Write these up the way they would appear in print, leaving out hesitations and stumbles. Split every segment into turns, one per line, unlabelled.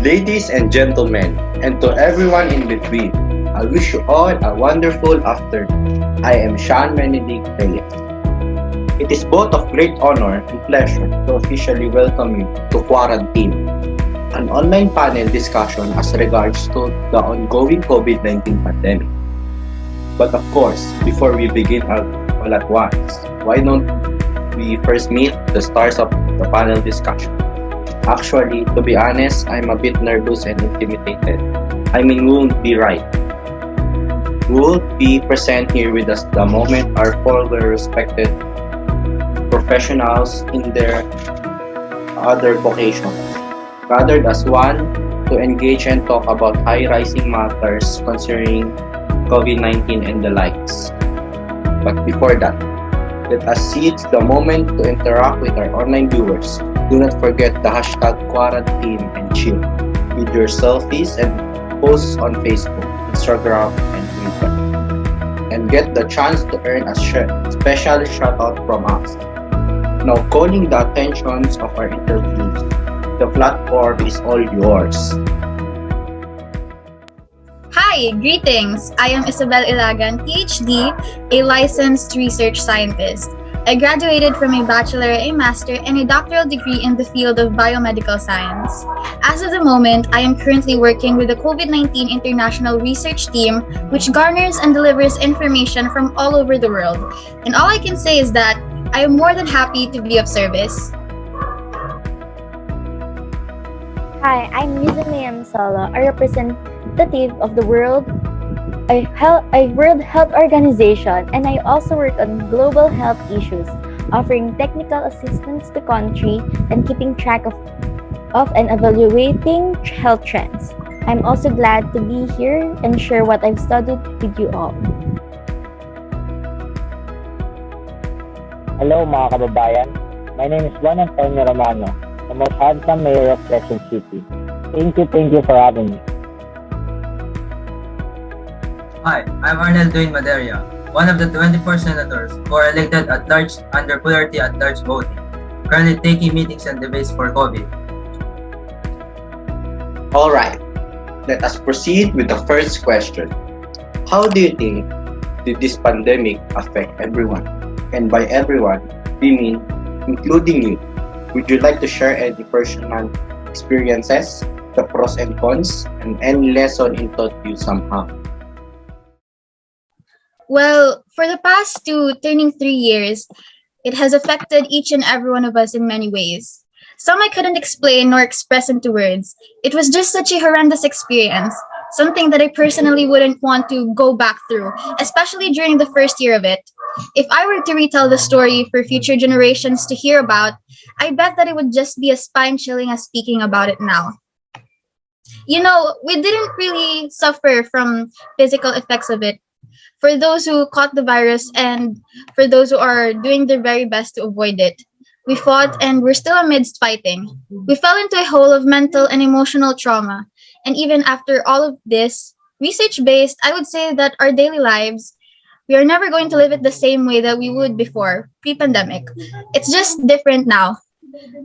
Ladies and gentlemen, and to everyone in between, I wish you all a wonderful afternoon. I am Benedict Reyes. It is both of great honor and pleasure to officially welcome you to QuaranTEAM, an online panel discussion as regards to the ongoing COVID-19 pandemic. But of course, before we begin all at once, why don't we first meet the stars of the panel discussion? Actually, to be honest, I'm a bit nervous and intimidated. I mean, we won't be right. We will be present here with us the moment our four respected professionals in their other vocations gathered as one to engage and talk about high-rising matters concerning COVID-19 and the likes. But before that, let us seize the moment to interact with our online viewers. Do not forget the hashtag QuaranTEAM and chill with your selfies and posts on Facebook, Instagram, and Twitter. And get the chance to earn a special shout-out from us. Now calling the attentions of our interviews, the platform is all yours.
Hi, greetings! I am Isabelle Ilagan, Ph.D., a licensed research scientist. I graduated from a bachelor, a master, and a doctoral degree in the field of biomedical science. As of the moment, I am currently working with the COVID-19 International Research Team, which garners and delivers information from all over the world. And all I can say is that I am more than happy to be of service.
Hi, I'm Rizza Solo, a representative of the World Health Organization, and I also work on global health issues, offering technical assistance to country and keeping track of and evaluating health trends. I'm also glad to be here and share what I've studied with you all.
Hello mga kababayan, my name is Juan Romano, the most handsome mayor of Quezon City. Thank you for having me.
Hi, I'm Arnel doing Maderia, one of the 24 senators who are elected at large under plurality at large voting, currently taking meetings and debates for COVID.
Alright, let us proceed with the first question. How do you think did this pandemic affect everyone? And by everyone, we mean including you. Would you like to share any personal experiences, the pros and cons, and any lesson it taught you somehow?
Well, for the past turning 3 years, it has affected each and every one of us in many ways. Some I couldn't explain nor express into words. It was just such a horrendous experience, something that I personally wouldn't want to go back through, especially during the first year of it. If I were to retell the story for future generations to hear about, I bet that it would just be as spine-chilling as speaking about it now. You know, we didn't really suffer from physical effects of it. For those who caught the virus and for those who are doing their very best to avoid it, we fought and we're still amidst fighting. We fell into a hole of mental and emotional trauma. And even after all of this, research-based, I would say that our daily lives, we are never going to live it the same way that we would before, pre-pandemic. It's just different now.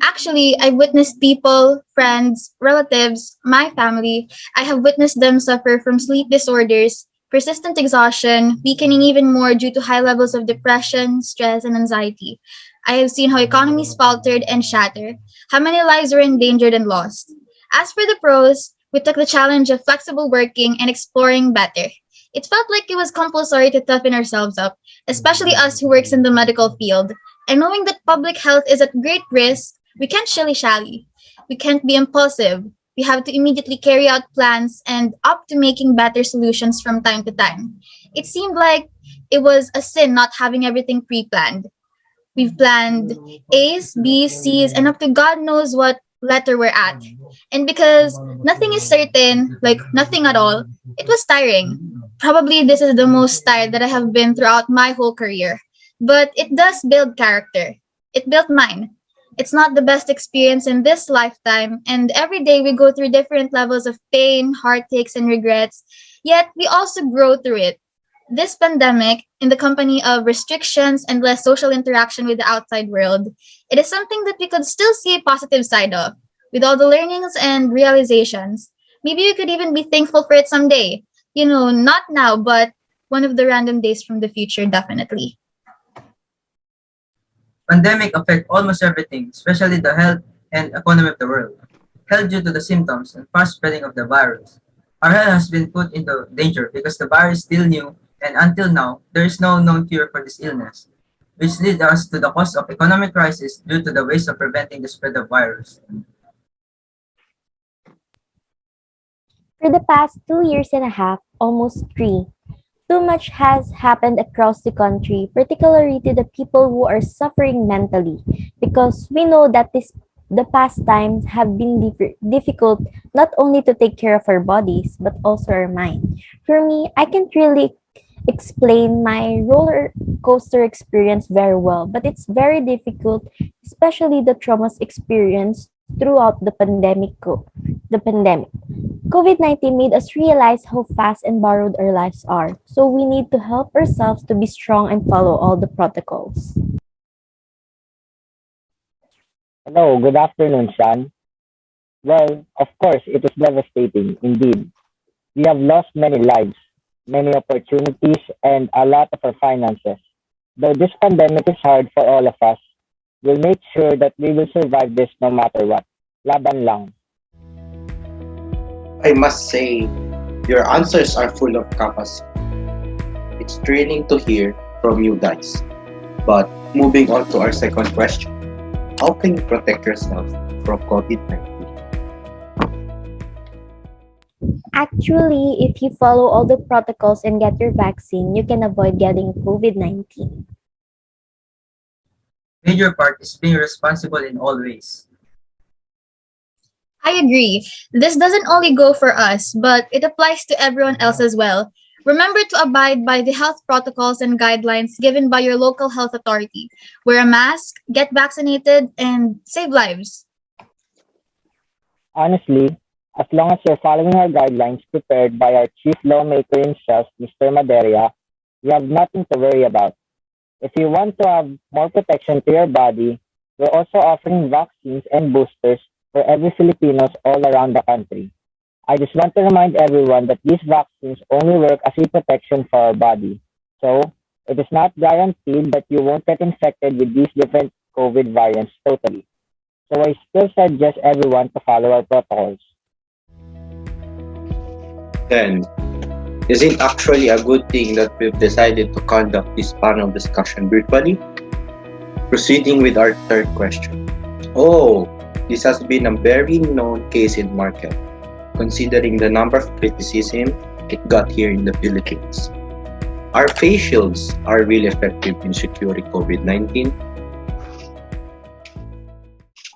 Actually, I've witnessed people, friends, relatives, my family, I have witnessed them suffer from sleep disorders, persistent exhaustion, weakening even more due to high levels of depression, stress, and anxiety. I have seen how economies faltered and shattered, how many lives were endangered and lost. As for the pros, we took the challenge of flexible working and exploring better. It felt like it was compulsory to toughen ourselves up, especially us who works in the medical field. And knowing that public health is at great risk, we can't shilly-shally. We can't be impulsive. We have to immediately carry out plans and opt to making better solutions from time to time. It seemed like it was a sin not having everything pre-planned. We've planned A's, B's, C's, and up to God knows what letter we're at. And because nothing is certain, like nothing at all, it was tiring. Probably this is the most tired that I have been throughout my whole career. But it does build character. It built mine. It's not the best experience in this lifetime, and every day we go through different levels of pain, heartaches, and regrets, yet we also grow through it. This pandemic, in the company of restrictions and less social interaction with the outside world, it is something that we could still see a positive side of. With all the learnings and realizations, maybe we could even be thankful for it someday. Not now, but one of the random days from the future, definitely.
Pandemic affect almost everything, especially the health and economy of the world. Health due to the symptoms and fast spreading of the virus. Our health has been put into danger because the virus is still new and until now, there is no known cure for this illness, which leads us to the cause of economic crisis due to the waste of preventing the spread of virus.
For the past 2 years and a half, almost three, too much has happened across the country, particularly to the people who are suffering mentally, because we know that the past times have been difficult not only to take care of our bodies but also our mind. For me, I can't really explain my roller coaster experience very well, but it's very difficult, especially the traumas experienced throughout the pandemic. COVID-19 made us realize how fast and borrowed our lives are. So we need to help ourselves to be strong and follow all the protocols.
Hello, good afternoon, Sean. Well, of course, it is devastating indeed. We have lost many lives, many opportunities, and a lot of our finances. Though this pandemic is hard for all of us, we'll make sure that we will survive this no matter what. Laban lang.
I must say, your answers are full of capacity. It's thrilling to hear from you guys. But moving on to our second question, how can you protect yourself from COVID-19?
Actually, if you follow all the protocols and get your vaccine, you can avoid getting COVID-19.
Major part is being responsible in all ways.
I agree. This doesn't only go for us, but it applies to everyone else as well. Remember to abide by the health protocols and guidelines given by your local health authority. Wear a mask, get vaccinated, and save lives.
Honestly, as long as you're following our guidelines prepared by our chief lawmaker himself, Mr. Maderia, you have nothing to worry about. If you want to have more protection to your body, we're also offering vaccines and boosters for every Filipinos all around the country. I just want to remind everyone that these vaccines only work as a protection for our body. So, it is not guaranteed that you won't get infected with these different COVID variants totally. So I still suggest everyone to follow our protocols.
Then, is it actually a good thing that we've decided to conduct this panel discussion virtually? Proceeding with our third question. Oh, this has been a very known case in market, considering the number of criticism it got here in the Philippines. Our face shields are really effective in securing COVID-19.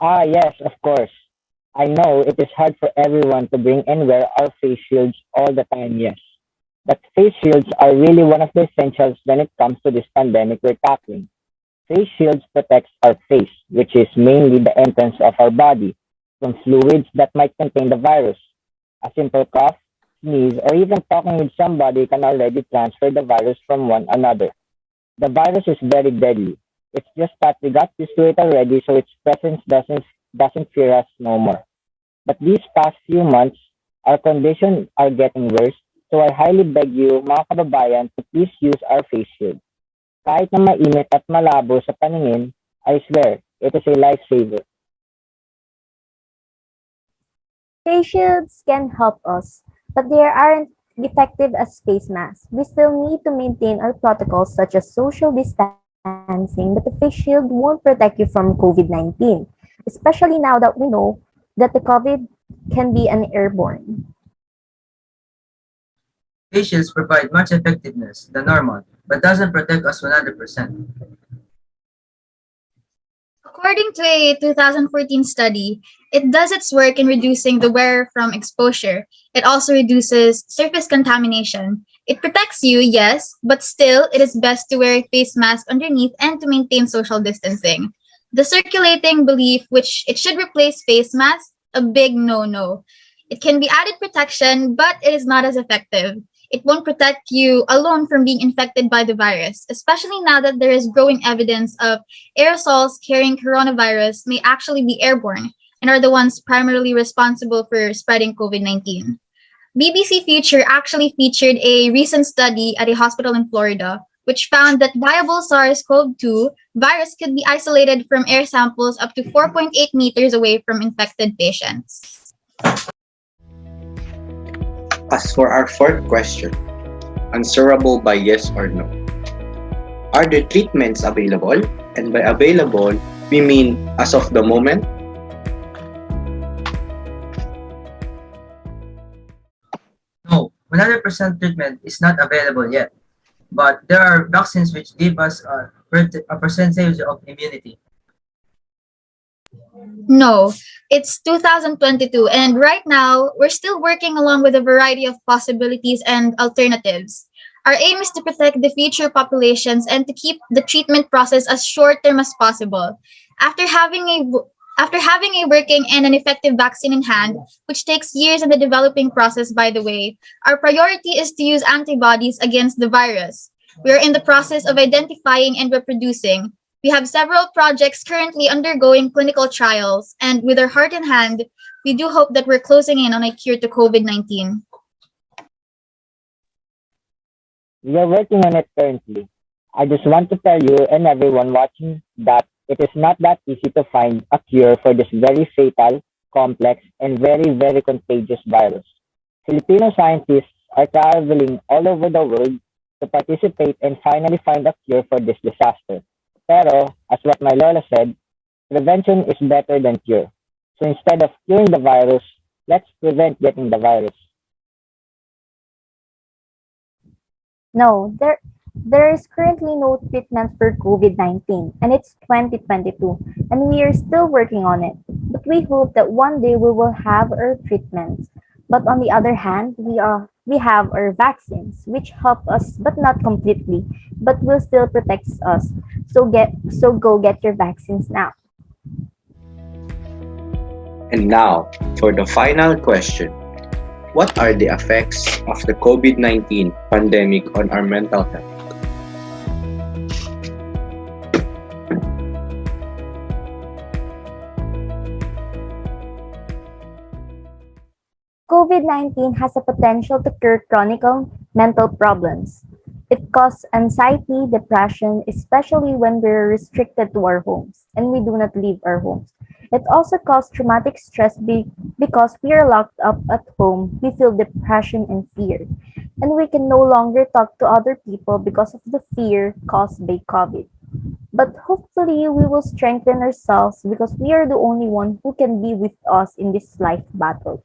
Ah, yes, of course. I know it is hard for everyone to bring and wear our face shields all the time, yes. But face shields are really one of the essentials when it comes to this pandemic we're tackling. Face shields protects our face, which is mainly the entrance of our body, from fluids that might contain the virus. A simple cough, sneeze, or even talking with somebody can already transfer the virus from one another. The virus is very deadly. It's just that we got used to it already, so its presence doesn't fear us no more. But these past few months, our conditions are getting worse, so I highly beg you, mga kababayan, to please use our face shield. Kahit na mainit at malabo sa paningin, I swear, it is a lifesaver.
Face shields can help us, but they aren't effective as face masks. We still need to maintain our protocols such as social distancing, but the face shield won't protect you from COVID-19, especially now that we know that the COVID can be an airborne.
Face shields provide much effectiveness than normal, but doesn't protect us 100%.
According to a 2014 study, it does its work in reducing the wearer from exposure. It also reduces surface contamination. It protects you, yes, but still, it is best to wear a face mask underneath and to maintain social distancing. The circulating belief which it should replace face masks, a big no-no. It can be added protection, but it is not as effective. It won't protect you alone from being infected by the virus, especially now that there is growing evidence of aerosols carrying coronavirus may actually be airborne. and are the ones primarily responsible for spreading COVID-19. BBC Future actually featured a recent study at a hospital in Florida, which found that viable SARS-CoV-2 virus could be isolated from air samples up to 4.8 meters away from infected patients.
As for our fourth question, answerable by yes or no. Are the treatments available? And by available, we mean as of the moment?
No, 100% treatment is not available yet, but there are vaccines which give us a percentage of immunity.
No, it's 2022, and right now, we're still working along with a variety of possibilities and alternatives. Our aim is to protect the future populations and to keep the treatment process as short term as possible. After having a after having a working and an effective vaccine in hand, which takes years in the developing process, by the way, our priority is to use antibodies against the virus. We are in the process of identifying and reproducing. We have several projects currently undergoing clinical trials, and with our heart in hand, we do hope that we're closing in on a cure to COVID-19.
We are working on it currently. I just want to tell you and everyone watching that it is not that easy to find a cure for this very fatal, complex, and very, very contagious virus. Filipino scientists are traveling all over the world to participate and finally find a cure for this disaster. Pero, as what my Lola said, prevention is better than cure. So instead of curing the virus, let's prevent getting the virus.
No, there is currently no treatment for COVID-19, and it's 2022, and we are still working on it. But we hope that one day we will have our treatments. But on the other hand, we have our vaccines, which help us, but not completely, but will still protect us. So go get your vaccines now.
And now, for the final question. What are the effects of the COVID-19 pandemic on our mental health?
COVID-19 has a potential to cure chronic mental problems. It causes anxiety, depression, especially when we're restricted to our homes and we do not leave our homes. It also causes traumatic stress because we are locked up at home. We feel depression and fear, and we can no longer talk to other people because of the fear caused by COVID. But hopefully, we will strengthen ourselves because we are the only one who can be with us in this life battle.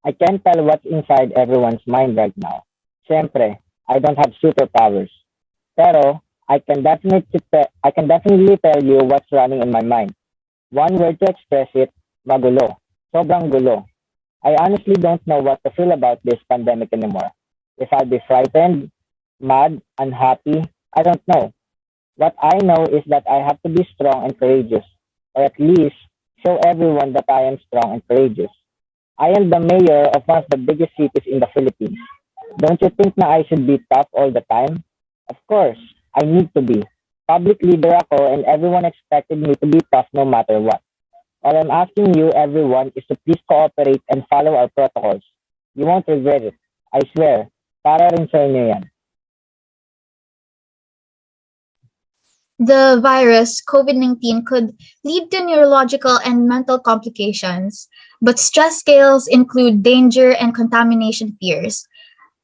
I can't tell what's inside everyone's mind right now. Siyempre, I don't have superpowers. Pero, I can definitely tell you what's running in my mind. One word to express it, magulo. Sobrang gulo. I honestly don't know what to feel about this pandemic anymore. If I'll be frightened, mad, unhappy, I don't know. What I know is that I have to be strong and courageous, or at least show everyone that I am strong and courageous. I am the mayor of one of the biggest cities in the Philippines. Don't you think na I should be tough all the time? Of course, I need to be. Public leader ako and everyone expected me to be tough no matter what. All I'm asking you, everyone, is to please cooperate and follow our protocols. You won't regret it. I swear. Para rin sa inyo yan.
The virus, COVID-19, could lead to neurological and mental complications, but stress scales include danger and contamination fears,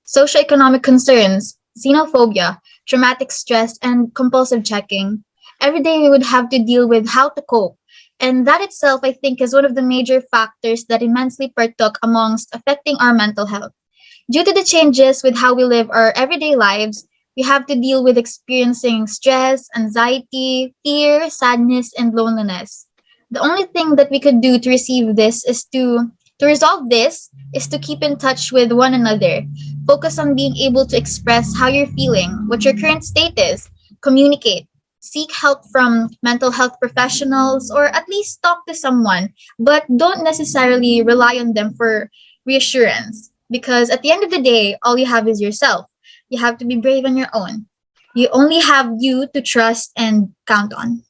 socioeconomic concerns, xenophobia, traumatic stress, and compulsive checking. Every day we would have to deal with how to cope, and that itself, I think, is one of the major factors that immensely partook amongst affecting our mental health. Due to the changes with how we live our everyday lives, we have to deal with experiencing stress, anxiety, fear, sadness, and loneliness. The only thing that we could do to receive this is to resolve this is to keep in touch with one another. Focus on being able to express how you're feeling, what your current state is, communicate, seek help from mental health professionals, or at least talk to someone, but don't necessarily rely on them for reassurance. Because at the end of the day, all you have is yourself. You have to be brave on your own. You only have you to trust and count on.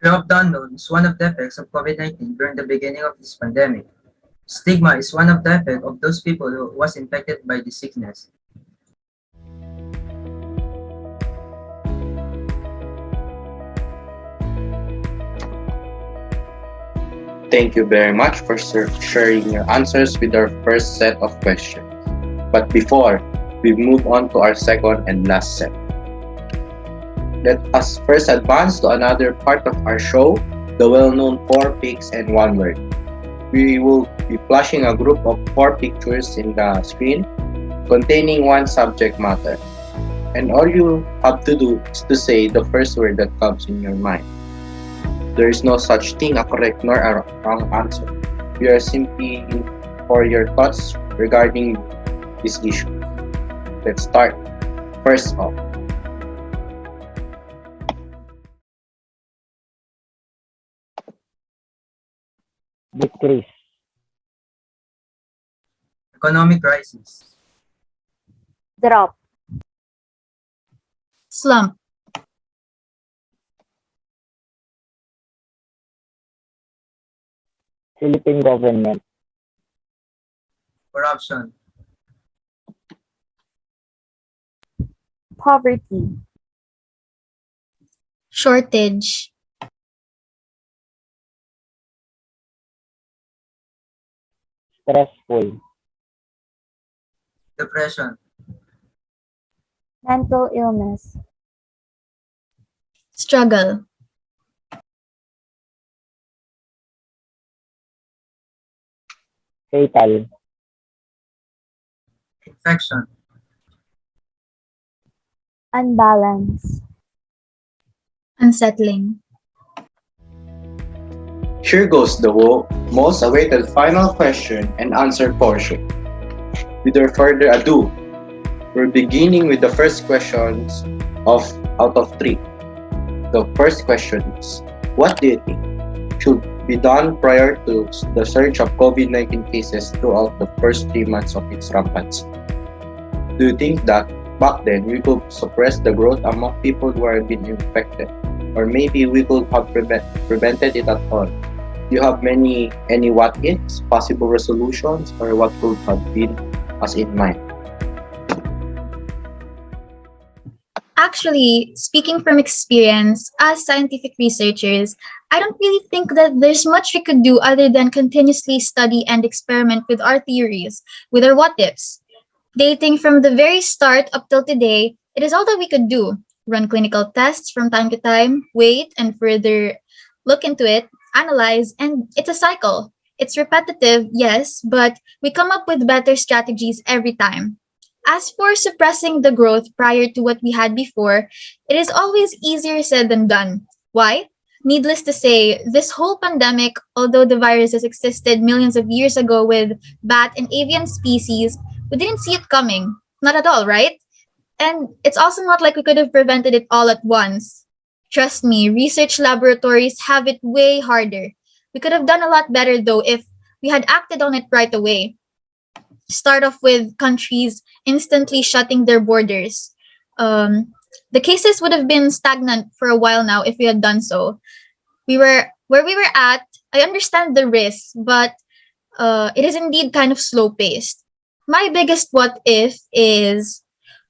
Fear of the unknown is one of the effects of COVID-19 during the beginning of this pandemic. Stigma is one of the effects of those people who was infected by the sickness.
Thank you very much for sharing your answers with our first set of questions. But before we move on to our second and last set, let us first advance to another part of our show, the well-known 4 pics and 1 word. We will be flashing a group of 4 pictures in the screen containing one subject matter. And all you have to do is to say the first word that comes in your mind. There is no such thing a correct nor a wrong answer. We are simply for your thoughts regarding this issue. Let's start. First off,
decrease,
Economic crisis,
Drop.
Slump.
Philippine government,
corruption,
Poverty.
Shortage.
stressful,
depression,
Mental illness.
Struggle.
fatal,
infection,
Unbalance.
Unsettling.
here goes the most awaited final question and answer portion. Without further ado, we're beginning with the first questions of out of 3. The first question is, what do you think should be done prior to the surge of COVID-19 cases throughout the first 3 months of its rampancy? Do you think that back then we could suppress the growth among people who are being infected? Or maybe we could have prevented it at all? Do you have any what ifs, possible resolutions, or what could have been as in mind?
Actually, speaking from experience, as scientific researchers, I don't really think that there's much we could do other than continuously study and experiment with our theories, with our what ifs. Dating from the very start up till today, it is all that we could do. Run clinical tests from time to time, wait and further look into it, analyze, and it's a cycle. It's repetitive, yes, but we come up with better strategies every time. As for suppressing the growth prior to what we had before, it is always easier said than done. Why? Needless to say, this whole pandemic, although the virus has existed millions of years ago with bat and avian species, we didn't see it coming. Not at all, right? And it's also not like we could have prevented it all at once. Trust me, research laboratories have it way harder. We could have done a lot better though if we had acted on it right away. Start off with countries instantly shutting their borders. The cases would have been stagnant for a while now if we had done so. We were where we were at. I understand the risks, but it is indeed kind of slow paced. My biggest what if is,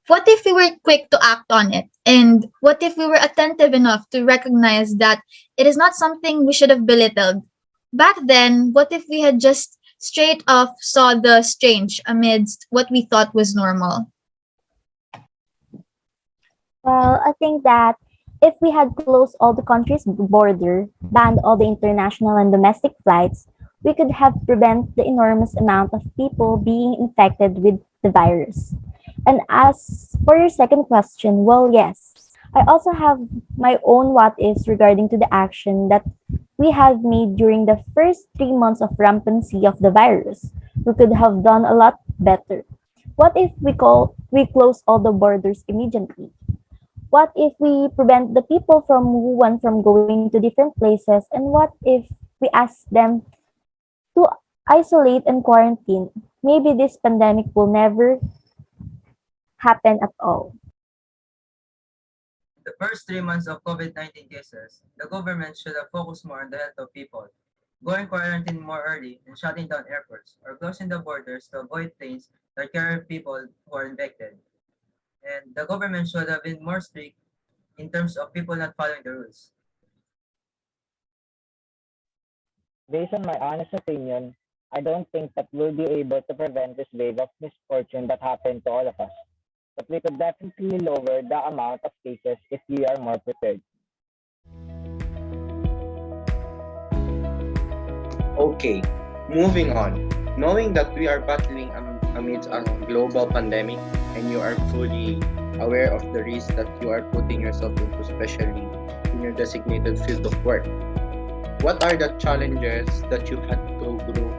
what if we were quick to act on it? And what if we were attentive enough to recognize that it is not something we should have belittled? Back then, what if we had just straight off saw the strange amidst what we thought was normal?
Well, I think that if we had closed all the country's border, banned all the international and domestic flights, we could have prevented the enormous amount of people being infected with the virus. And as for your second question, well, yes, I also have my own what ifs regarding to the action that we have made during the first 3 months of rampancy of the virus. We could have done a lot better. What if we close all the borders immediately? What if we prevent the people from Wuhan from going to different places? And what if we ask them to isolate and quarantine? Maybe this pandemic will never happen at all.
The first 3 months of COVID-19 cases, the government should have focused more on the health of people, going quarantine more early and shutting down airports or closing the borders to avoid planes that carry people who are infected. And the government should have been more strict in terms of people not following the rules.
Based on my honest opinion, I don't think that we'll be able to prevent this wave of misfortune that happened to all of us. But we could definitely lower the amount of cases if we are more prepared.
Okay, moving on. Knowing that we are battling amidst a global pandemic and you are fully aware of the risk that you are putting yourself into, especially in your designated field of work, what are the challenges that you had to go through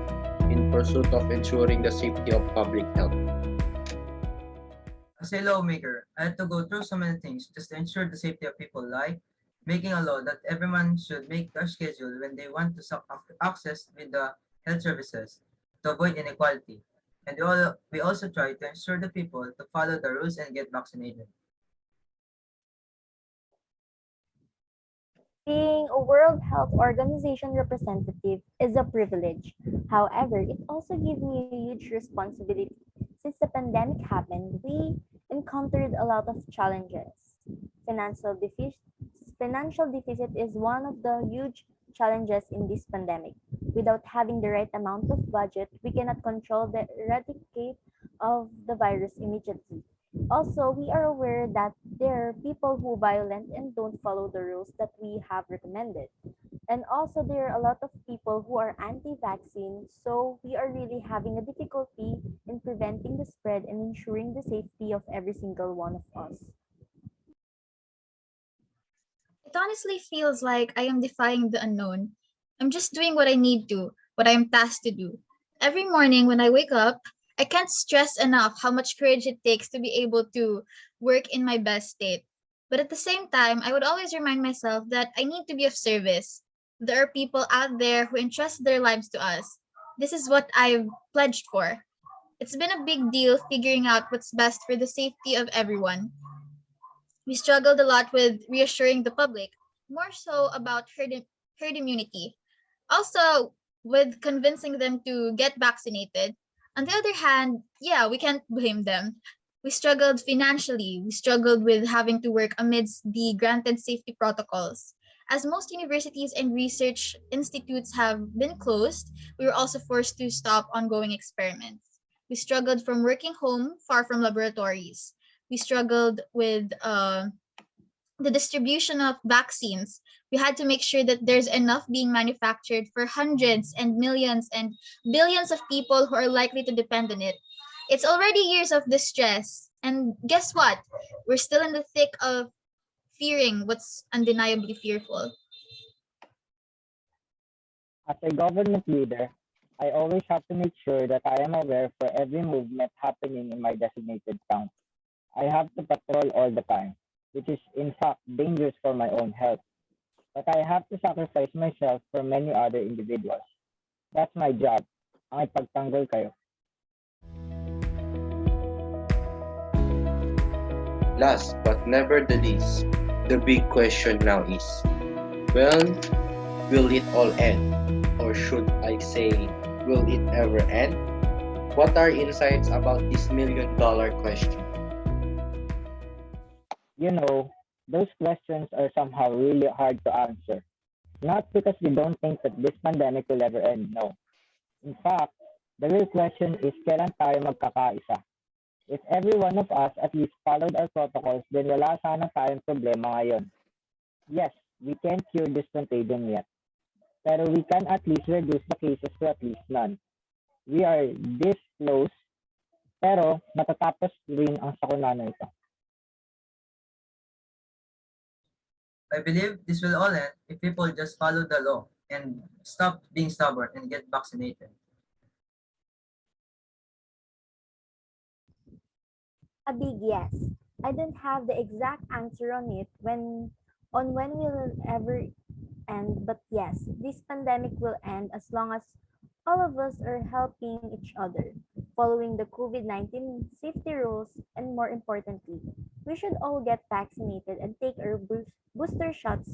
in pursuit of ensuring the safety of public health?
As a lawmaker, I had to go through so many things just to ensure the safety of people, like making a law that everyone should make a schedule when they want to access with the health services to avoid inequality. And we also try to ensure the people to follow the rules and get vaccinated.
Being a World Health Organization representative is a privilege. However, it also gives me a huge responsibility. Since the pandemic happened, we encountered a lot of challenges. Financial deficit, financial deficit is one of the huge challenges in this pandemic. Without having the right amount of budget, we cannot control the eradicate of the virus immediately. Also, we are aware that there are people who violent and don't follow the rules that we have recommended. And also, there are a lot of people who are anti-vaccine, so we are really having a difficulty in preventing the spread and ensuring the safety of every single one of us.
It honestly feels like I am defying the unknown. I'm just doing what I need to, what I am tasked to do. Every morning when I wake up, I can't stress enough how much courage it takes to be able to work in my best state. But at the same time, I would always remind myself that I need to be of service. There are people out there who entrust their lives to us. This is what I've pledged for. It's been a big deal figuring out what's best for the safety of everyone. We struggled a lot with reassuring the public, more so about herd immunity. Also, with convincing them to get vaccinated. On the other hand, yeah, we can't blame them. We struggled financially. We struggled with having to work amidst the granted safety protocols. As most universities and research institutes have been closed, we were also forced to stop ongoing experiments. We struggled from working home, far from laboratories. We struggled with the distribution of vaccines. We had to make sure that there's enough being manufactured for hundreds and millions and billions of people who are likely to depend on it. It's already years of distress. And guess what? We're still in the thick of fearing what's undeniably fearful.
As a government leader, I always have to make sure that I am aware for every movement happening in my designated town. I have to patrol all the time, which is in fact dangerous for my own health. But I have to sacrifice myself for many other individuals. That's my job. Ang ipagtanggol kayo.
Last but never the least, the big question now is, well, will it all end? Or should I say, will it ever end? What are insights about this $1,000,000 question?
You know, those questions are somehow really hard to answer. Not because we don't think that this pandemic will ever end, no. In fact, the real question is kailan tayo magkakaisa? If every one of us at least followed our protocols, then wala sana tayong problema ngayon. Yes, we can't cure this contagion yet, pero we can at least reduce the cases to at least none. We are this close, pero matatapos rin ang sakuna na ito.
I believe this will all end if people just follow the law and stop being stubborn and get vaccinated.
A big yes. I don't have the exact answer on it when will it ever end, but yes, this pandemic will end as long as all of us are helping each other. following the COVID-19 safety rules, and more importantly, we should all get vaccinated and take our booster shots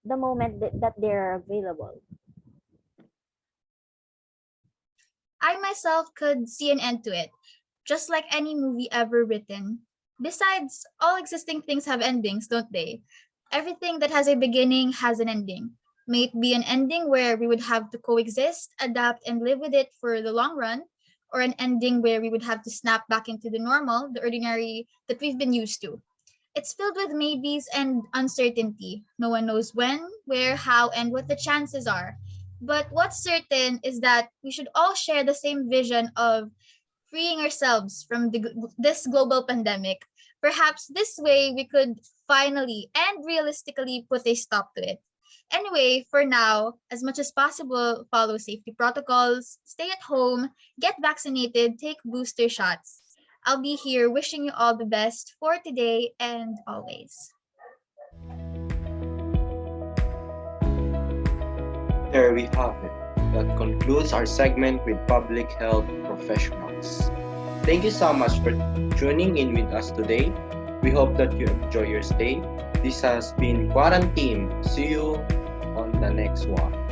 the moment that they are available.
I myself could see an end to it, just like any movie ever written. Besides, all existing things have endings, don't they? Everything that has a beginning has an ending. May it be an ending where we would have to coexist, adapt, and live with it for the long run, or an ending where we would have to snap back into the normal, the ordinary that we've been used to. It's filled with maybes and uncertainty. No one knows when, where, how, and what the chances are. But what's certain is that we should all share the same vision of freeing ourselves from this global pandemic. Perhaps this way we could finally and realistically put a stop to it. Anyway, for now, as much as possible, follow safety protocols, stay at home, get vaccinated, take booster shots. I'll be here wishing you all the best for today and always.
There we have it. That concludes our segment with public health professionals. Thank you so much for tuning in with us today. We hope that you enjoy your stay. This has been QuaranTEAM. See you on the next one.